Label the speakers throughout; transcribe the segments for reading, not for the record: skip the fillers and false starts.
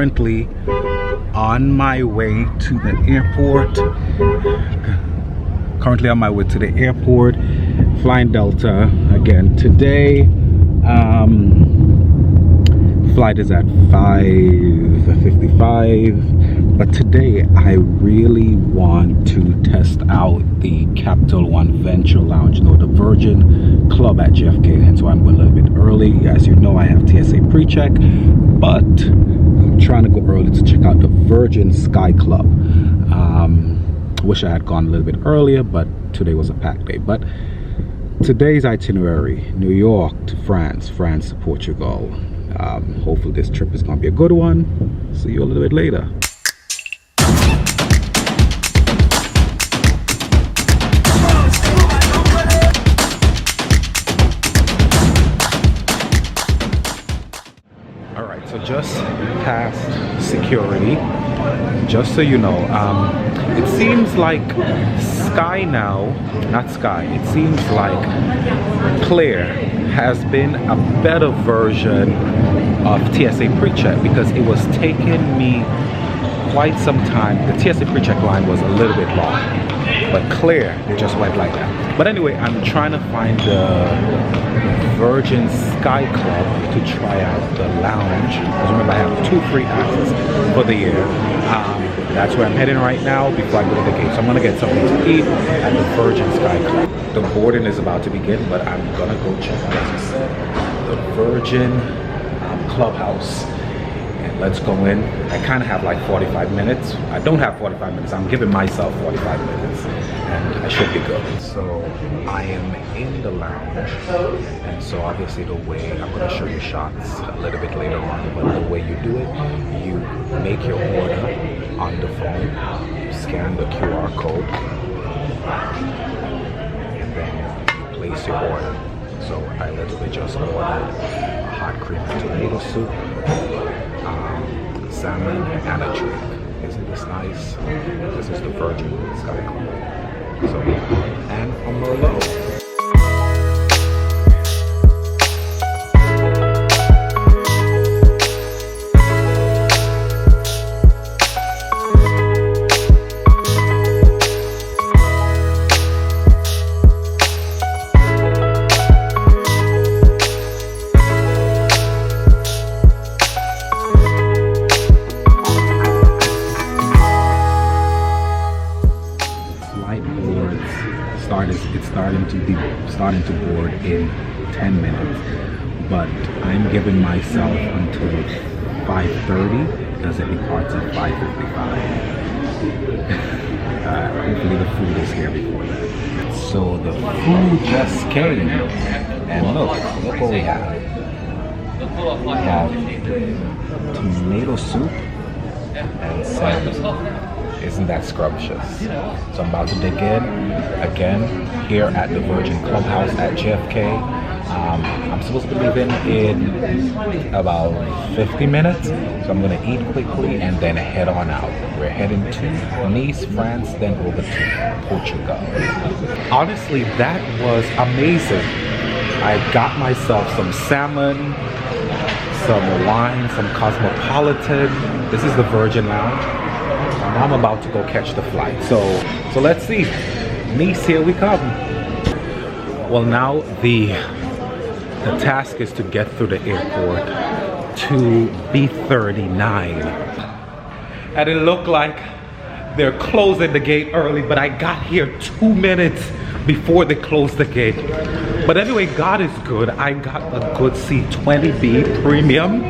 Speaker 1: currently on my way to the airport. Flying Delta again today. Flight is at 5:55, but today I really want to test out the Capital One Venture Lounge, the Virgin Club at JFK, and so I'm going a little bit early. As you know, I have TSA pre-check, but I'm trying to go early to check out the Virgin Sky Club. Wish I had gone a little bit earlier, but today was a packed day. But today's itinerary: New York to France, France to Portugal. Hopefully this trip is going to be a good one. See you a little bit later. Alright, so just past security. Just so you know, it seems like Sky now, not Sky, it seems like Clear has been a better version of TSA pre-check, because it was taking me quite some time. The TSA pre-check line was a little bit long, but Clear, it just went like that. But anyway, I'm trying to find the Virgin Sky Club to try out the lounge, because remember I have 2 free passes for the year. That's where I'm heading right now before I go to the gate. So I'm gonna get something to eat at the Virgin Sky Club. The boarding is about to begin, but I'm gonna go check out, as I said, the Virgin Clubhouse. And let's go in. I kind of have like 45 minutes. I don't have 45 minutes. I'm giving myself 45 minutes, and I should be good. So I am in the lounge, and so obviously the way, I'm going to show you shots a little bit later on, but the way you do it, you make your order on the phone, you scan the QR code, and then you place your order. So I literally just ordered a hot cream and tomato soup, salmon, and a drink. Isn't this nice? This is the Virgin Sky Club. So, and a Merlot. It's starting to board in 10 minutes, but I'm giving myself until 5:30 because it departs at 5:55. Hopefully the food is here before that. So the food just came, and look what we have. We have tomato soup and salmon. Isn't that scrumptious? So I'm about to dig in again here at the Virgin Clubhouse at JFK. I'm supposed to be leaving in about 50 minutes, so I'm gonna eat quickly and then head on out. We're heading to Nice, France, then over to Portugal. Honestly, that was amazing. I got myself some salmon, some wine, some Cosmopolitan. This is the Virgin Lounge. Now I'm about to go catch the flight. So let's see. Nice, here we come. Well, now the task is to get through the airport to B39. And it looked like they're closing the gate early, but I got here 2 minutes before they closed the gate. But anyway, God is good. I got a good C20B premium,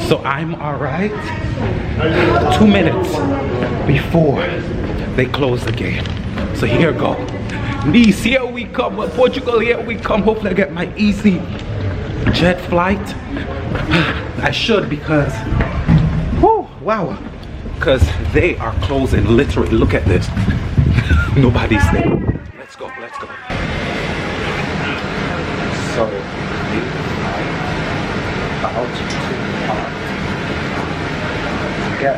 Speaker 1: so I'm all right. 2 minutes before they close the gate. So here we go. Nice, here we come. Portugal, here we come. Hopefully I get my EasyJet flight. I should, because, whoo, wow. Because they are closing literally. Look at this. Nobody's there. Let's go, let's go. So, out to park. Get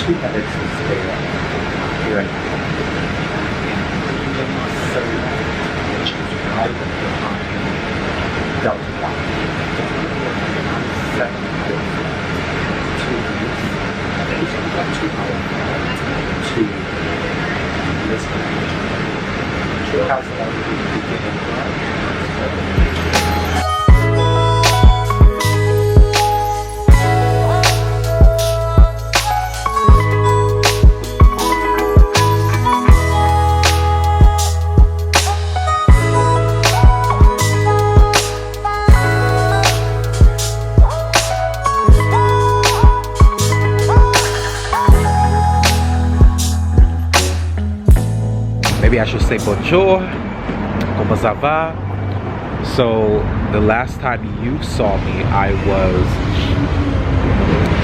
Speaker 1: 2 minutes to stay here in Serene, which is right behind Delta 1. 7 2 weeks. maybe I should say bonjour, comment ça va? So the last time you saw me, I was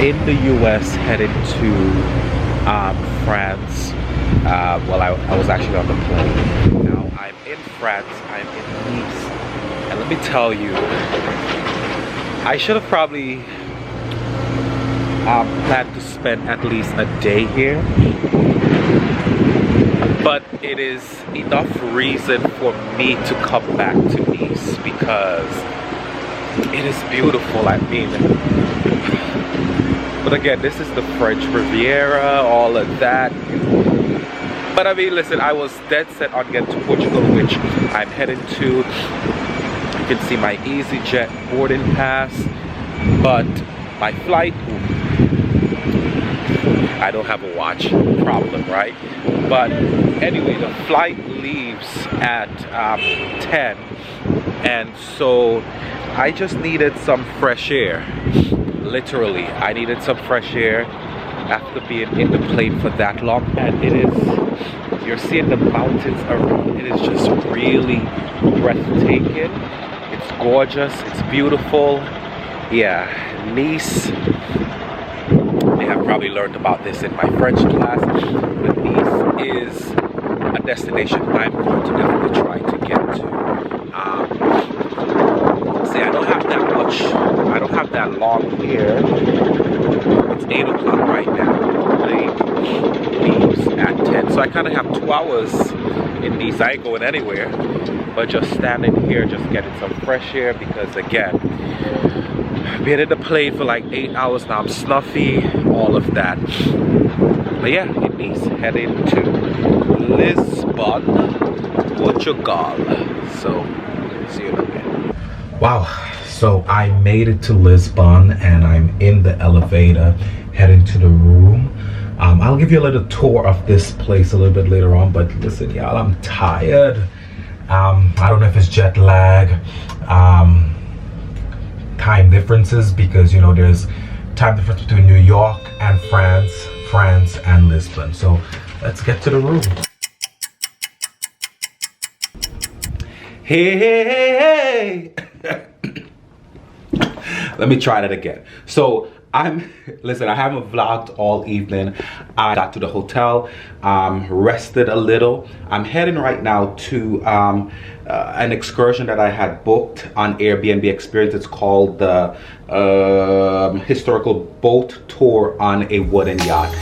Speaker 1: in the US headed to France. Well, I was actually on the plane. Now I'm in France, I'm in Nice, and let me tell you, I should have probably planned to spend at least a day here, but it is enough reason for me to come back to Nice because it is beautiful. I mean, but again, this is the French Riviera, all of that. But I mean, listen, I was dead set on getting to Portugal, which I'm heading to. You can see my EasyJet boarding pass, but my flight, I don't have a watch, problem, right? But anyway, the flight leaves at 10, and so I just needed some fresh air. Literally, I needed some fresh air after being in the plane for that long. And it is, you're seeing the mountains around, it is just really breathtaking. It's gorgeous, it's beautiful. Yeah, Nice, they have probably learned about this in my French class, but Nice is a destination I'm going to definitely try to get to. See, I don't have that much, I don't have that long here. It's 8 o'clock right now. The leaves at 10, so I kind of have 2 hours in Nice. I ain't going anywhere, but just standing here, just getting some fresh air, because again, being in the plane for like 8 hours now, I'm snuffy, all of that. But yeah, in Nice, heading to Lisbon, Portugal. So, see you in a bit. Wow, so I made it to Lisbon and I'm in the elevator heading to the room. I'll give you a little tour of this place a little bit later on, but listen, y'all, I'm tired. I don't know if it's jet lag, time differences, because you know there's time difference between New York and France and Lisbon. So let's get to the room. Hey. Let me try that again. So listen, I haven't vlogged all evening. I got to the hotel, rested a little. I'm heading right now to an excursion that I had booked on Airbnb Experience. It's called the historical boat tour on a wooden yacht.